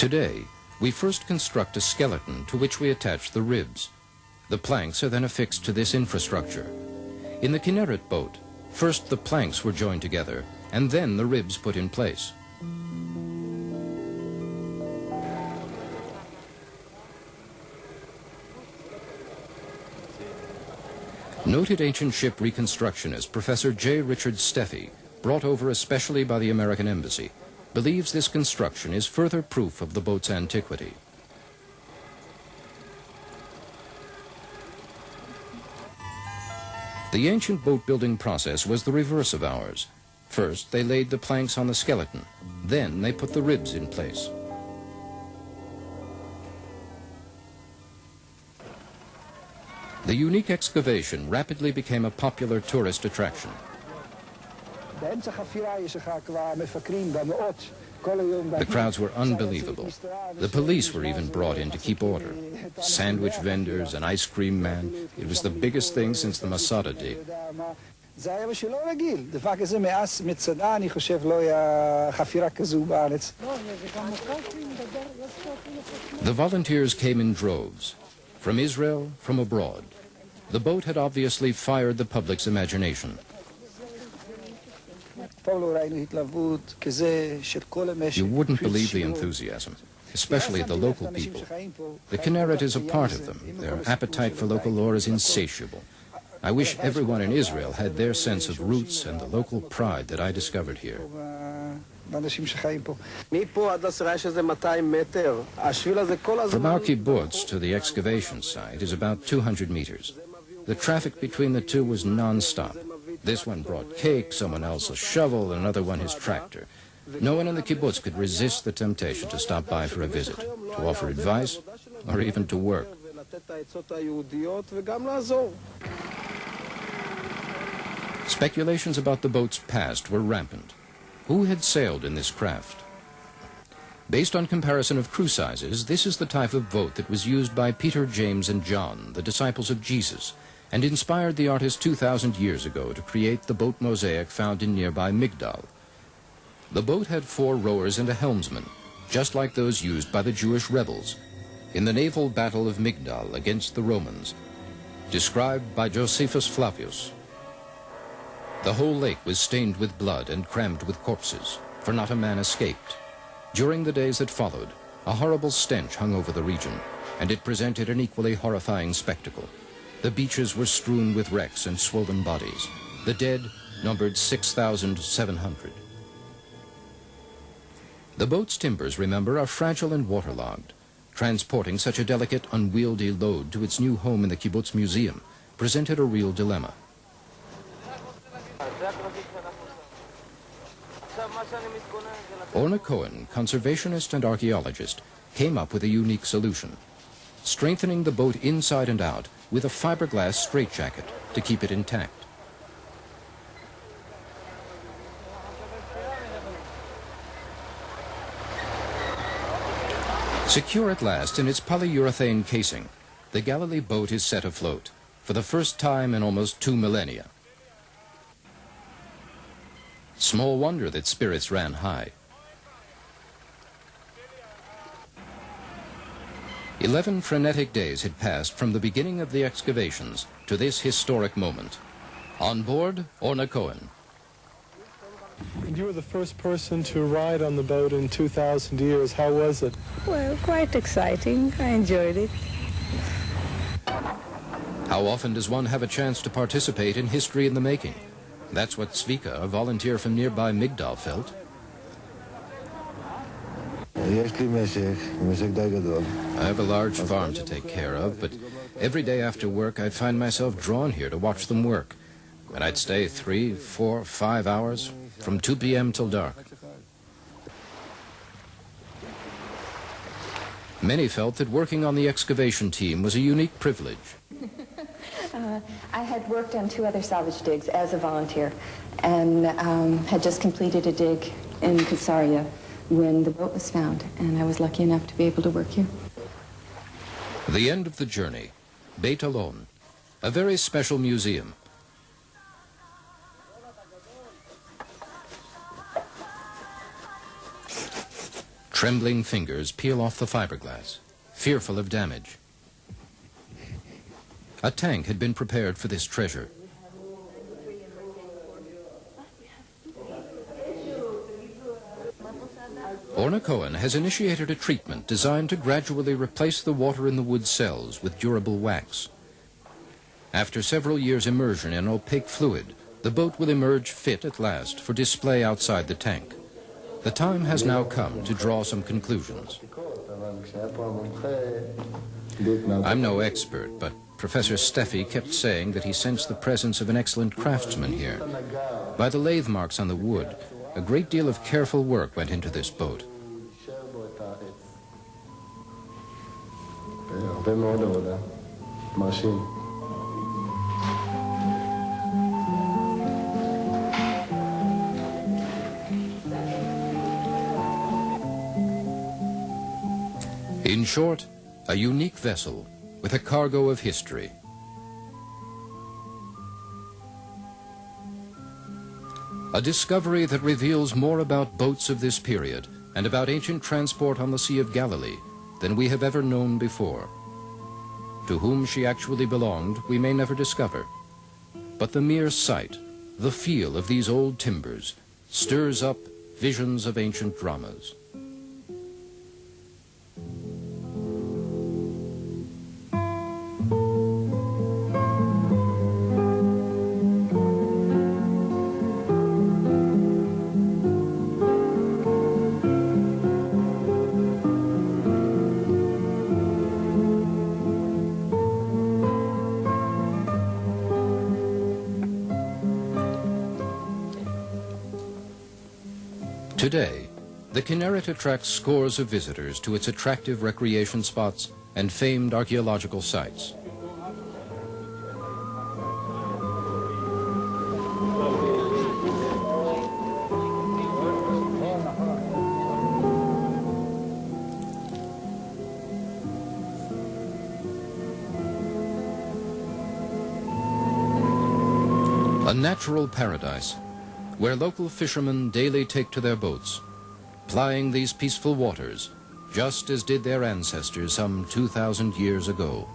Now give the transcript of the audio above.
Today, we first construct a skeleton to which we attach the ribs. The planks are then affixed to this infrastructure. In the Kinneret boat, first the planks were joined together, and then the ribs put in place. Noted ancient ship reconstructionist Professor J. Richard Steffi, brought over especially by the American Embassy, believes this construction is further proof of the boat's antiquity. The ancient boat-building process was the reverse of ours. First, they laid the planks on the skeleton. Then they put the ribs in place. The unique excavation rapidly became a popular tourist attraction. The crowds were unbelievable. The police were even brought in to keep order. Sandwich vendors, an ice cream man. It was the biggest thing since the Masada day. The volunteers came in droves, from Israel, from abroad. The boat had obviously fired the public's imagination. You wouldn't believe the enthusiasm, especially the local people. The Kinneret is a part of them. Their appetite for local lore is insatiable. I wish everyone in Israel had their sense of roots and the local pride that I discovered here. From our kibbutz to the excavation site is about 200 meters. The traffic between the two was non-stop. This one brought cake, someone else a shovel, and another one his tractor. No one in the kibbutz could resist the temptation to stop by for a visit, to offer advice, or even to work. Speculations about the boat's past were rampant. Who had sailed in this craft? Based on comparison of crew sizes, this is the type of boat that was used by Peter, James, and John, the disciples of Jesus, and inspired the artist 2,000 years ago to create the boat mosaic found in nearby Migdal. The boat had 4 rowers and a helmsman, just like those used by the Jewish rebels in the naval battle of Migdal against the Romans, described by Josephus Flavius. The whole lake was stained with blood and crammed with corpses, for not a man escaped. During the days that followed, a horrible stench hung over the region, and it presented an equally horrifying spectacle. The beaches were strewn with wrecks and swollen bodies. The dead numbered 6,700. The boat's timbers, remember, are fragile and waterlogged. Transporting such a delicate, unwieldy load to its new home in the Kibbutz Museum presented a real dilemma. Orna Cohen, conservationist and archaeologist, came up with a unique solution: strengthening the boat inside and out with a fiberglass straitjacket to keep it intact. Secure at last in its polyurethane casing, the Galilee boat is set afloat, for the first time in almost 2 millennia. Small wonder that spirits ran high. 11 frenetic days had passed from the beginning of the excavations to this historic moment. On board, Orna Cohen. And you were the first person to ride on the boat in 2,000 years. How was it? Well, quite exciting. I enjoyed it. How often does one have a chance to participate in history in the making? That's what Zvika, a volunteer from nearby Migdal, felt. I have a large farm to take care of, but every day after work I'd find myself drawn here to watch them work. And I'd stay 3, 4, 5 hours, from 2 p.m. till dark. Many felt that working on the excavation team was a unique privilege. I had worked on 2 other salvage digs as a volunteer, and had just completed a dig in Caesarea when the boat was found, and I was lucky enough to be able to work here. The end of the journey, Beit Alon, a very special museum. Trembling fingers peel off the fiberglass, fearful of damage. A tank had been prepared for this treasure. Orna Cohen has initiated a treatment designed to gradually replace the water in the wood cells with durable wax. After several years' immersion in opaque fluid, the boat will emerge fit at last for display outside the tank. The time has now come to draw some conclusions. I'm no expert, but Professor Steffi kept saying that he sensed the presence of an excellent craftsman here. By the lathe marks on the wood, a great deal of careful work went into this boat. In short, a unique vessel with a cargo of history. A discovery that reveals more about boats of this period and about ancient transport on the Sea of Galilee than we have ever known before. To whom she actually belonged, we may never discover. But the mere sight, the feel of these old timbers, stirs up visions of ancient dramas. Today, the Kinneret attracts scores of visitors to its attractive recreation spots and famed archaeological sites. A natural paradise, where local fishermen daily take to their boats, plying these peaceful waters, just as did their ancestors some 2,000 years ago.